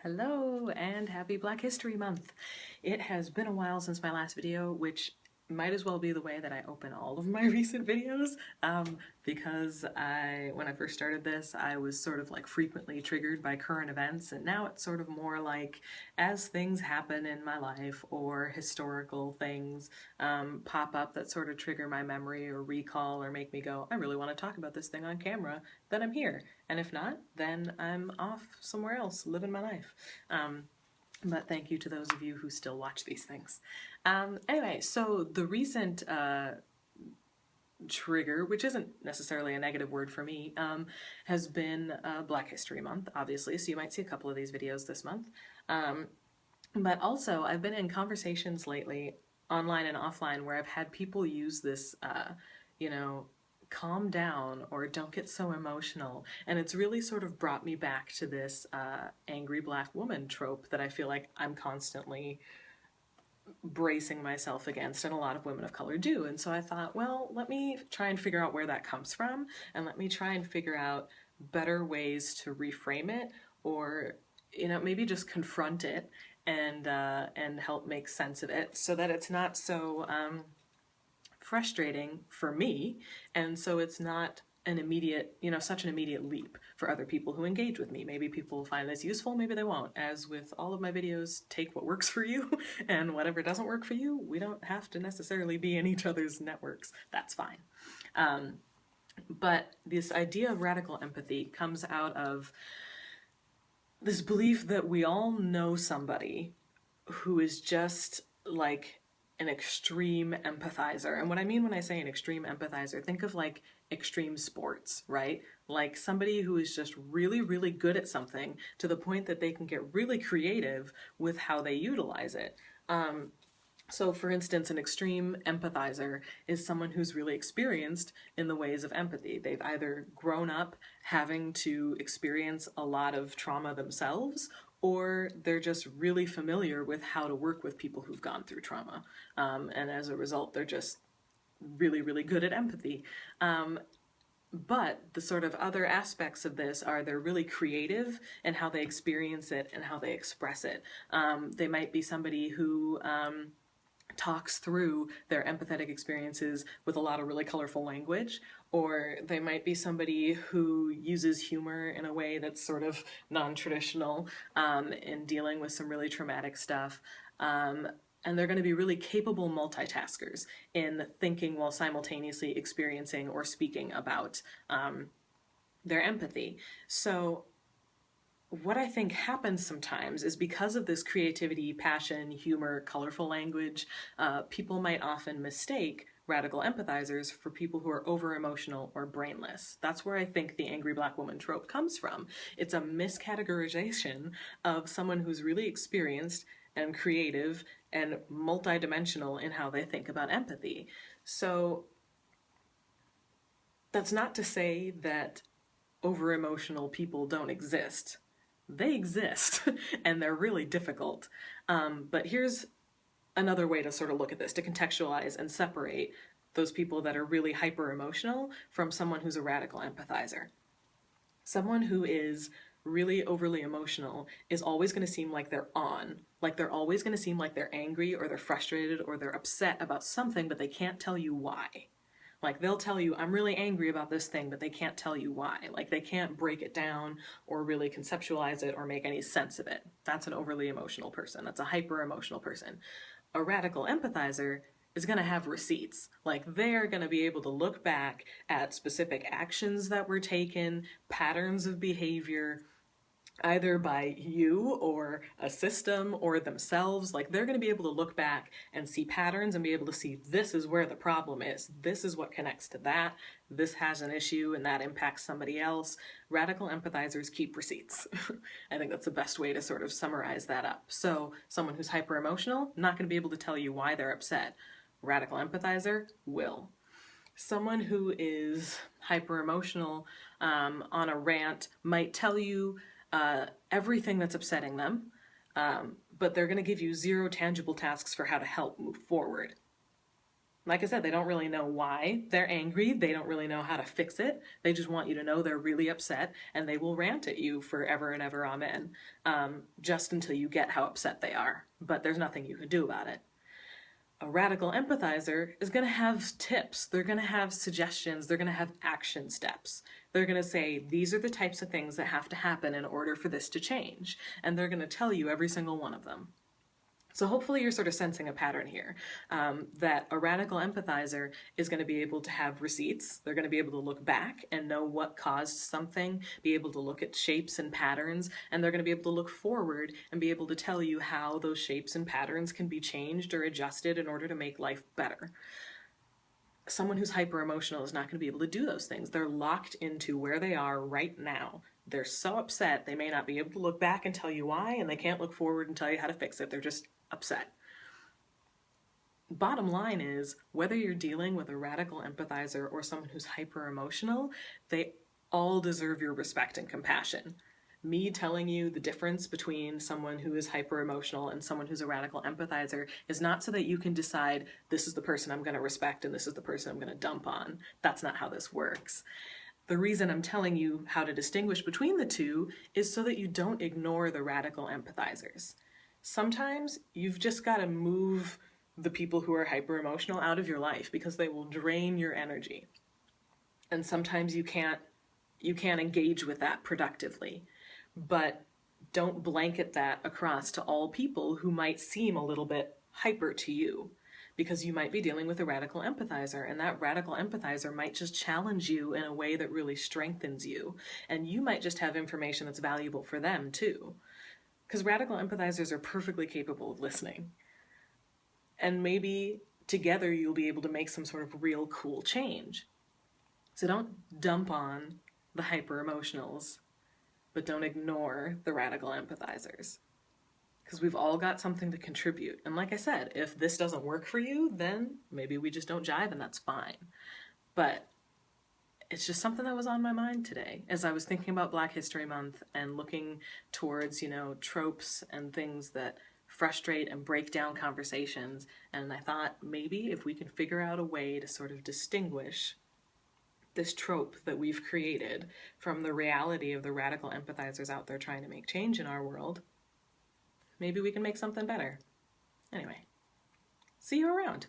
Hello and happy Black History Month. It has been a while since my last video, which might as well be the way that I open all of my recent videos, because when I first started this, I was sort of like frequently triggered by current events, and now it's sort of more like as things happen in my life or historical things pop up that sort of trigger my memory or recall or make me go, I really want to talk about this thing on camera, then I'm here. And if not, then I'm off somewhere else living my life. But thank you to those of you who still watch these things. Anyway, so the recent trigger, which isn't necessarily a negative word for me, has been Black History Month, obviously, so you might see a couple of these videos this month. But also, I've been in conversations lately, online and offline, where I've had people use this, calm down or don't get so emotional. And it's really sort of brought me back to this angry Black woman trope that I feel like I'm constantly bracing myself against, and a lot of women of color do. And so I thought, well, let me try and figure out where that comes from, and let me try and figure out better ways to reframe it, or maybe just confront it and help make sense of it so that it's not so frustrating for me, and so it's not an immediate, such an immediate leap for other people who engage with me. Maybe people will find this useful, maybe they won't. As with all of my videos, take what works for you, and whatever doesn't work for you, we don't have to necessarily be in each other's networks. That's fine. But this idea of radical empathy comes out of this belief that we all know somebody who is just like an extreme empathizer. And what I mean when I say an extreme empathizer, think of like extreme sports, right? Like somebody who is just really, really good at something to the point that they can get really creative with how they utilize it. So for instance, an extreme empathizer is someone who's really experienced in the ways of empathy. They've either grown up having to experience a lot of trauma themselves, or they're just really familiar with how to work with people who've gone through trauma. And as a result, they're just really, really good at empathy. But the sort of other aspects of this are they're really creative in how they experience it and how they express it. They might be somebody who talks through their empathetic experiences with a lot of really colorful language, or they might be somebody who uses humor in a way that's sort of non-traditional in dealing with some really traumatic stuff. And they're going to be really capable multitaskers in thinking while simultaneously experiencing or speaking about their empathy. So what I think happens sometimes is because of this creativity, passion, humor, colorful language, people might often mistake radical empathizers for people who are over-emotional or brainless. That's where I think the angry Black woman trope comes from. It's a miscategorization of someone who's really experienced and creative and multidimensional in how they think about empathy. So that's not to say that over-emotional people don't exist. They exist, and they're really difficult. But here's another way to sort of look at this, to contextualize and separate those people that are really hyper-emotional from someone who's a radical empathizer. Someone who is really overly emotional is always going to seem like they're on. Like they're always going to seem like they're angry or they're frustrated or they're upset about something, but they can't tell you why. Like they'll tell you, I'm really angry about this thing, but they can't tell you why. Like they can't break it down or really conceptualize it or make any sense of it. That's an overly emotional person. That's a hyper emotional person. A radical empathizer is going to have receipts. Like they're going to be able to look back at specific actions that were taken, patterns of behavior, either by you or a system or themselves. Like they're going to be able to look back and see patterns and be able to see this is where the problem is. This is what connects to that. This has an issue and that impacts somebody else. Radical empathizers keep receipts. I think that's the best way to sort of summarize that up. So someone who's hyper emotional, not going to be able to tell you why they're upset. Radical empathizer will. Someone who is hyper emotional on a rant might tell you everything that's upsetting them, but they're going to give you zero tangible tasks for how to help move forward. Like I said, they don't really know why they're angry. They don't really know how to fix it. They just want you to know they're really upset, and they will rant at you forever and ever, amen, just until you get how upset they are. But there's nothing you can do about it. A radical empathizer is going to have tips. They're going to have suggestions. They're going to have action steps. They're going to say, these are the types of things that have to happen in order for this to change. And they're going to tell you every single one of them. So hopefully you're sort of sensing a pattern here, that a radical empathizer is going to be able to have receipts. They're going to be able to look back and know what caused something, be able to look at shapes and patterns, and they're going to be able to look forward and be able to tell you how those shapes and patterns can be changed or adjusted in order to make life better. Someone who's hyper emotional is not going to be able to do those things. They're locked into where they are right now. They're so upset, they may not be able to look back and tell you why, and they can't look forward and tell you how to fix it. They're just upset. Bottom line is, whether you're dealing with a radical empathizer or someone who's hyper emotional, they all deserve your respect and compassion. Me telling you the difference between someone who is hyper emotional and someone who's a radical empathizer is not so that you can decide this is the person I'm going to respect and this is the person I'm going to dump on. That's not how this works. The reason I'm telling you how to distinguish between the two is so that you don't ignore the radical empathizers. Sometimes you've just got to move the people who are hyper emotional out of your life because they will drain your energy. And sometimes you can't engage with that productively. But don't blanket that across to all people who might seem a little bit hyper to you, because you might be dealing with a radical empathizer, and that radical empathizer might just challenge you in a way that really strengthens you. And you might just have information that's valuable for them too. Because radical empathizers are perfectly capable of listening. And maybe together you'll be able to make some sort of real cool change. So don't dump on the hyper-emotionals, but don't ignore the radical empathizers. Because we've all got something to contribute. And like I said, if this doesn't work for you, then maybe we just don't jive and that's fine. But it's just something that was on my mind today as I was thinking about Black History Month and looking towards, tropes and things that frustrate and break down conversations. And I thought maybe if we can figure out a way to sort of distinguish this trope that we've created from the reality of the radical empathizers out there trying to make change in our world, maybe we can make something better. Anyway, see you around.